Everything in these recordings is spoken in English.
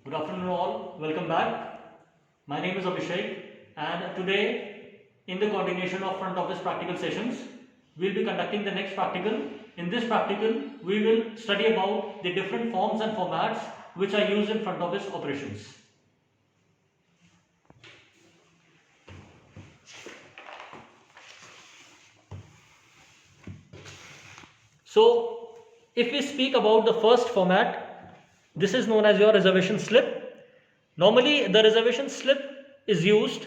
Good afternoon all, welcome back. My name is Abhishek and today in the continuation of front office practical sessions, we will be conducting the next practical. In this practical, we will study about the different forms and formats which are used in front office operations. So, if we speak about the first format, this is known as your reservation slip. Normally, the reservation slip is used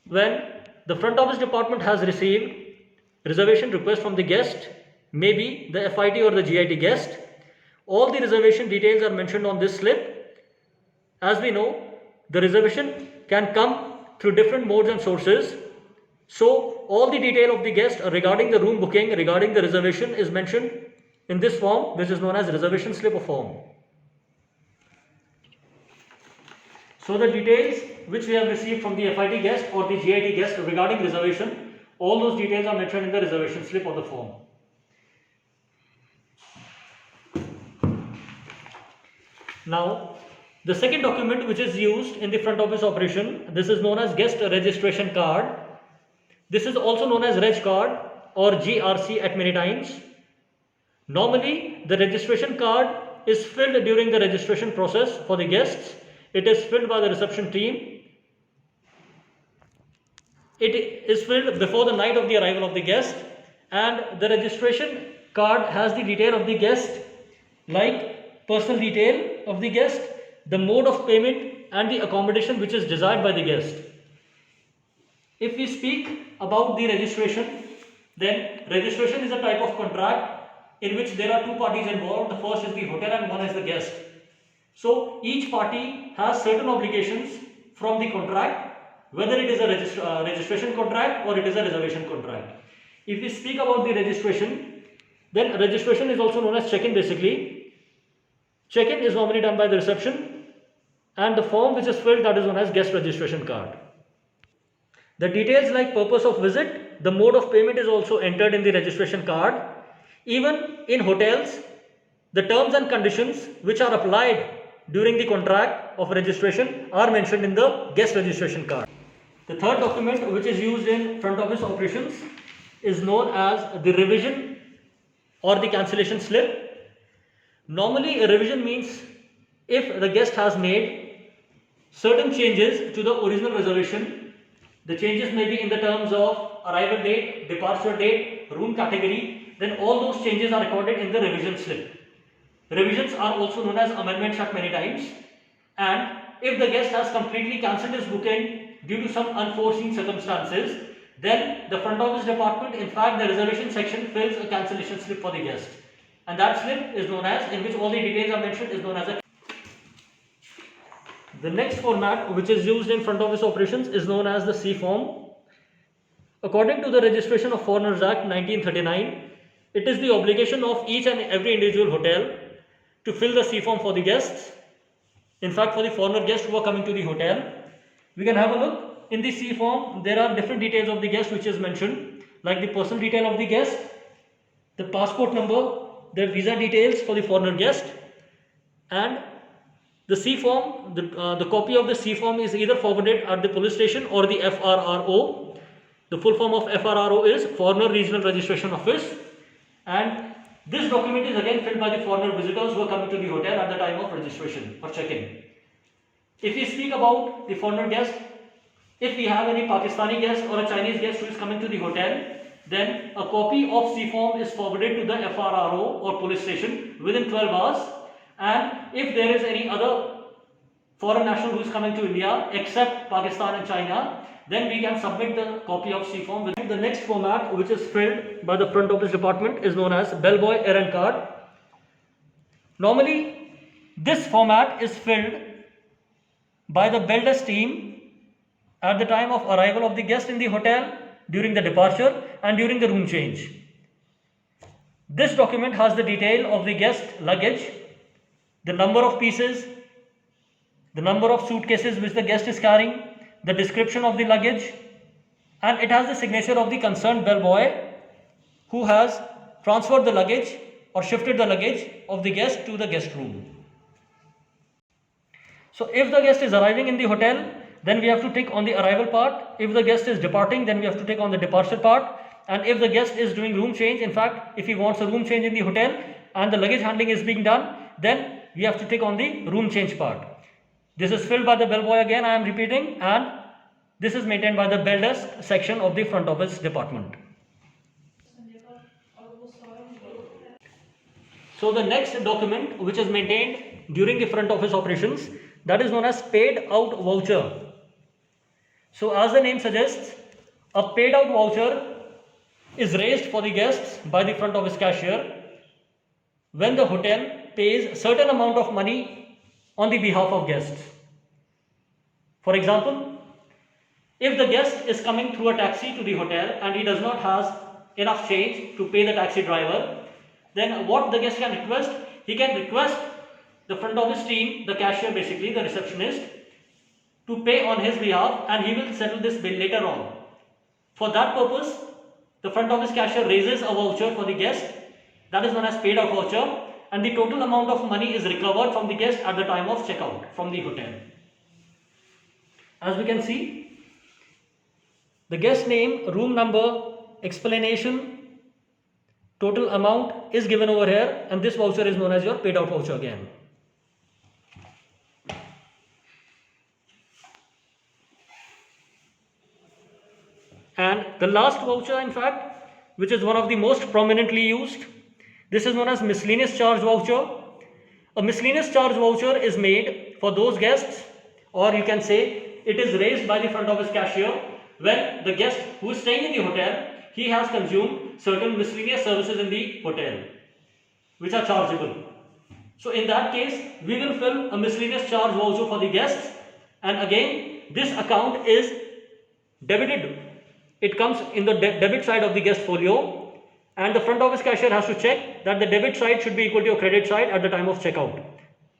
when the front office department has received reservation request from the guest, maybe the FIT or the GIT guest. All the reservation details are mentioned on this slip. As we know, the reservation can come through different modes and sources. So, all the detail of the guest regarding the room booking, regarding the reservation is mentioned in this form, which is known as reservation slip or form. So the details which we have received from the FIT guest or the GIT guest regarding reservation, all those details are mentioned in the reservation slip or the form. Now, the second document which is used in the front office operation, this is known as guest registration card. This is also known as reg card or GRC at many times. Normally, the registration card is filled during the registration process for the guests. It is filled by the reception team. It is filled before the night of the arrival of the guest, and the registration card has the detail of the guest, like personal detail of the guest, the mode of payment and the accommodation which is desired by the guest. If we speak about the registration, then registration is a type of contract in which there are two parties involved. The first is the hotel and one is the guest. So each party has certain obligations from the contract, whether it is a registration contract or it is a reservation contract. If we speak about the registration, then registration is also known as check-in basically. Check-in is normally done by the reception, and the form which is filled, that is known as guest registration card. The details like purpose of visit, the mode of payment is also entered in the registration card. Even in hotels, the terms and conditions which are applied during the contract of registration are mentioned in the guest registration card. The third document which is used in front office operations is known as the revision or the cancellation slip. Normally, a revision means if the guest has made certain changes to the original reservation, the changes may be in the terms of arrival date, departure date, room category, then all those changes are recorded in the revision slip. Revisions are also known as amendments at many times, and if the guest has completely cancelled his booking due to some unforeseen circumstances, then the front office department, in fact the reservation section, fills a cancellation slip for the guest, and that slip is known as, in which all the details are mentioned, is known as a. The next format which is used in front office operations is known as the C form. According to the Registration of Foreigners Act 1939, it is the obligation of each and every individual hotel to fill the C form for the guests. In fact, for the foreigner guests who are coming to the hotel, we can have a look. In the C form, there are different details of the guest which is mentioned, like the personal detail of the guest, the passport number, the visa details for the foreigner guest, and the C form, the copy of the C form is either forwarded at the police station or the FRRO. The full form of FRRO is Foreigner Regional Registration Office, and this document is again filled by the foreigner visitors who are coming to the hotel at the time of registration or check-in. If we speak about the foreigner guest, if we have any Pakistani guest or a Chinese guest who is coming to the hotel, then a copy of C form is forwarded to the FRRO or police station within 12 hours. And if there is any other foreign national who is coming to India except Pakistan and China, then we can submit the copy of C form. The next format which is filled by the front office department is known as bellboy errand card. Normally, this format is filled by the bell desk team at the time of arrival of the guest in the hotel, during the departure and during the room change. This document has the detail of the guest luggage, the number of pieces, the number of suitcases which the guest is carrying, the description of the luggage, and it has the signature of the concerned bellboy who has transferred the luggage or shifted the luggage of the guest to the guest room. So if the guest is arriving in the hotel, then we have to tick on the arrival part. If the guest is departing, then we have to tick on the departure part. And if the guest is doing room change, in fact, if he wants a room change in the hotel and the luggage handling is being done, then we have to tick on the room change part. This is filled by the bellboy again, I am repeating, and this is maintained by the bell desk section of the front office department. So the next document which is maintained during the front office operations, that is known as paid out voucher. So as the name suggests, a paid out voucher is raised for the guests by the front office cashier when the hotel pays certain amount of money on the behalf of guests. For example, if the guest is coming through a taxi to the hotel and he does not have enough change to pay the taxi driver, then what the guest can request? He can request the front office team, the cashier basically, the receptionist, to pay on his behalf, and he will settle this bill later on. For that purpose, the front office cashier raises a voucher for the guest, that is known as paid out voucher, and the total amount of money is recovered from the guest at the time of checkout from the hotel. As we can see, the guest name, room number, explanation, total amount is given over here, and this voucher is known as your paid out voucher again. And the last voucher, in fact, which is one of the most prominently used, this is known as miscellaneous charge voucher. A miscellaneous charge voucher is made for those guests, or you can say it is raised by the front office cashier when the guest who is staying in the hotel, he has consumed certain miscellaneous services in the hotel which are chargeable. So in that case, we will fill a miscellaneous charge voucher for the guests, and again this account is debited. It comes in the debit side of the guest folio, and the front office cashier has to check that the debit side should be equal to your credit side at the time of checkout.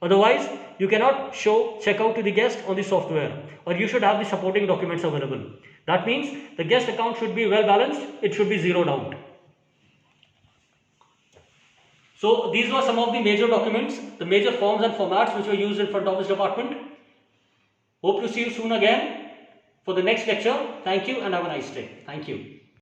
Otherwise, you cannot show checkout to the guest on the software, or you should have the supporting documents available. That means the guest account should be well balanced, it should be zeroed out. So these were some of the major documents, the major forms and formats which were used in front office department. Hope to see you soon again for the next lecture. Thank you and have a nice day. Thank you.